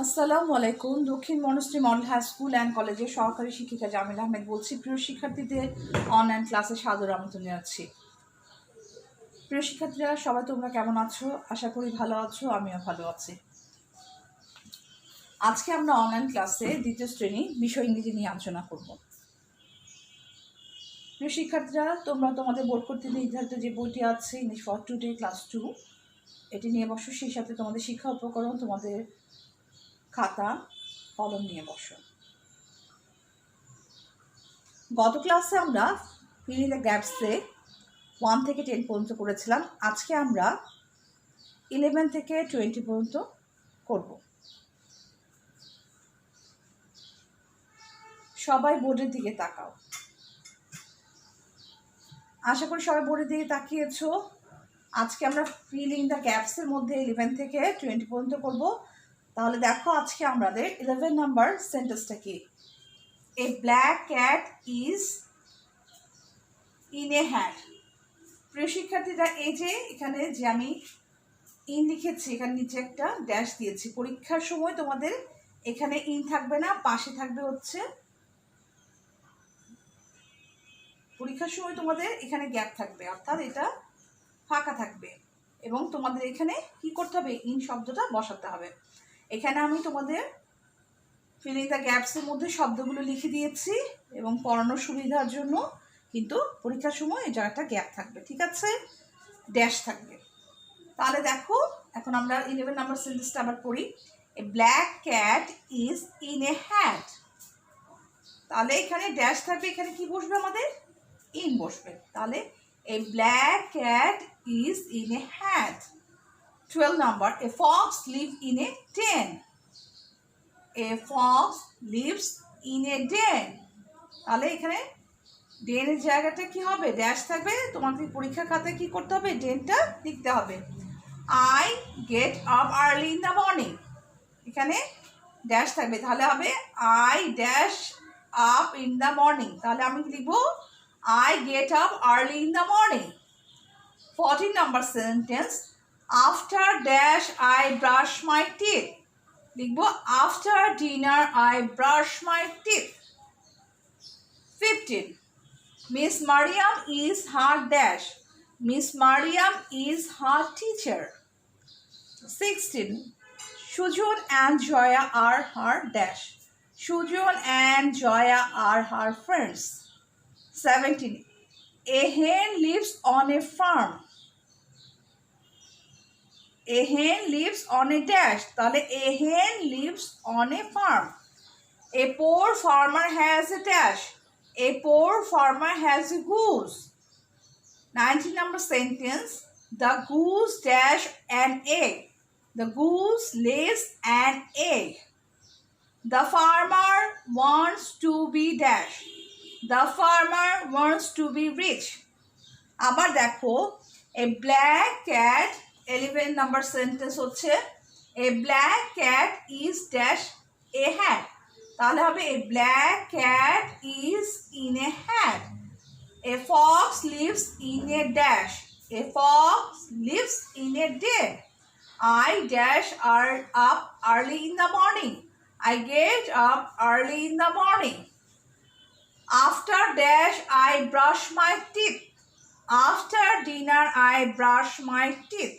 আসসালামু আলাইকুম। দক্ষিণ Banasree model high school and কলেজের সহকারী শিক্ষিকা জামিল আহমেদ বলছি। প্রিয় শিক্ষার্থীদের অনলাইন ক্লাসে সাদর আমন্ত্রণ জানাচ্ছি। প্রিয় শিক্ষার্থীরা সবাই তোমরা কেমন আছো? আশা করি ভালো আছো, আমিও ভালো আছি। আজকে আমরা অনলাইন ক্লাসে দ্বিতীয় শ্রেণী বিষয় ইংরেজি নিয়ে আলোচনা করব। প্রিয় শিক্ষার্থীরা, তোমরা তোমাদের বোর্ড কর্তৃক নির্ধারিত যে বইটি আছে ইংলিশ ফর টুডে ক্লাস 2 এটি নিয়ে বসো। সেই সাথে তোমাদের শিক্ষা উপকরণ, তোমাদের খাতা কলম নিয়ে বসো। গত ক্লাসে আমরা ফিল ইন দ্য গ্যাপসে 1 থেকে 10 পর্যন্ত করেছিলাম। আজকে আমরা 11 থেকে 20 পর্যন্ত করব। সবাই বোর্ডের দিকে তাকাও। আশা করি সবাই বোর্ডের দিকে তাকিয়েছো। আজকে আমরা ফিল ইন দ্য গ্যাপসের মধ্যে 11 থেকে 20 পর্যন্ত করব। তাহলে দেখো আজকে আমাদের 11 নাম্বার সেন্টেন্সটা কি? A black cat is in a hat. প্রিয় শিক্ষার্থীরা, এই যে এখানে যে আমি ইন লিখেছি, এখানে নিচে একটা ড্যাশ দিয়েছি। পরীক্ষার সময় তোমাদের এখানে ইন থাকবে না, পাশে থাকবে হচ্ছে, পরীক্ষার সময় তোমাদের এখানে গ্যাপ থাকবে, অর্থাৎ এটা ফাঁকা থাকবে এবং তোমাদের এখানে কি করতে হবে? ইন শব্দটা বসাতে হবে। এখানে আমি তোমাদের ফিল ইন দ্য গ্যাপসের মধ্যে শব্দগুলো লিখে দিয়েছি এবং পড়ানোর সুবিধার জন্য কিন্তু পরীক্ষার সময় এই জায়গাটা গ্যাপ থাকবে, ঠিক আছে? ড্যাশ থাকবে। তাহলে দেখো এখন আমরা 11 নাম্বার সেন্টেন্সটা আবার পড়ি। A black cat is in a hat. তাহলে এখানে ড্যাশ থাকবে, এখানে কি বসবে? আমাদের ইন বসবে। তাহলে a black cat is in a hat. 12 number, a fox live in a den. A fox lives in a den. তাহলে এখানে ডেনের জায়গাটা কি হবে? ড্যাশ থাকবে। তোমাকে পরীক্ষার খাতায় কি করতে হবে? ডেনটা লিখতে হবে। I get up early in the morning. এখানে ড্যাশ থাকবে, তাহলে হবে I dash up in the morning. তাহলে আমি লিখবো I get up early in the morning. 14 number sentence, after dash I brush my teeth. লিখবো after dinner I brush my teeth. 15, Miss Mariam is her dash. Miss Mariam is her teacher. 16, Sujun and Joya are her dash. Sujun and Joya are her friends. 17, a hen lives on a farm. A hen lives on a dash. তাহলে a hen lives on a farm. A poor farmer has a dash. A poor farmer has a goose. 19 number sentence, the goose dash an egg. The goose lays an egg. The farmer wants to be dash. The farmer wants to be rich. আবার দেখো, a black cat, 11 number sentence হচ্ছে a black cat is dash a hat. তাহলে হবে a black cat is in a hat. A fox lives in a dash. A fox lives in a den. I dash up early in the morning. I get up early in the morning. After dash I brush my teeth. After dinner I brush my teeth.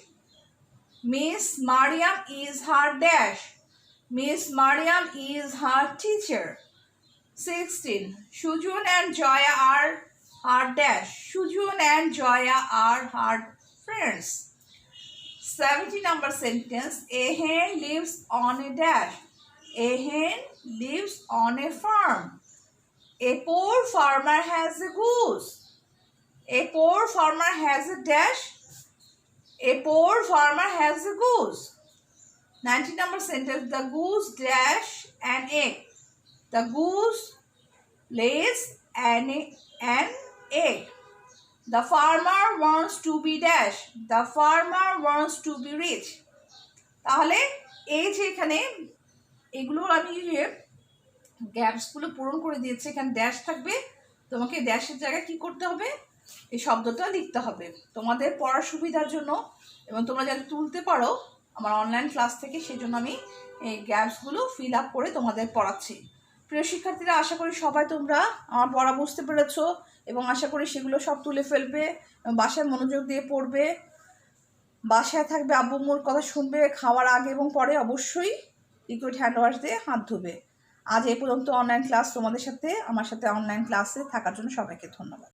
Miss Mariam is her dash. Miss Mariam is her teacher. 16, Sujun and Joya are her dash. Sujun and Joya are her friends. 17 number sentence, a hen lives on a dash. A hen lives on a farm. A poor farmer has a goose. A poor farmer has a dash. A poor farmer has a goose. 19 number sentence, the goose dash an egg. The goose lays an egg. The farmer wants to be dash. The farmer wants to be rich. তাহলে এই যে এখানে এগুলো আমি গ্যাপসগুলো পূরণ করে দিয়েছি। এখানে ড্যাশ থাকবে, তোমাকে ড্যাশের জায়গায় কি করতে হবে? এই শব্দটা লিখতে হবে তোমাদের পড়ার সুবিধার জন্য এবং তোমরা যাতে তুলতে পারো আমার অনলাইন ক্লাস থেকে, সেই জন্য আমি এই গ্যাপসগুলো ফিল আপ করে তোমাদের পড়াচ্ছি। প্রিয় শিক্ষার্থীরা, আশা করি সবাই তোমরা আমার পড়া বুঝতে পেরেছো এবং আশা করি সেগুলো সব তুলে ফেলবে, বাসায় মনোযোগ দিয়ে পড়বে, বাসায় থাকবে, আব্বু আম্মুর কথা শুনবে, খাওয়ার আগে এবং পরে অবশ্যই লিকুইড হ্যান্ড ওয়াশ দিয়ে হাত ধুবে। আজ এই পর্যন্ত অনলাইন ক্লাস তোমাদের সাথে, আমার সাথে অনলাইন ক্লাসে থাকার জন্য সবাইকে ধন্যবাদ।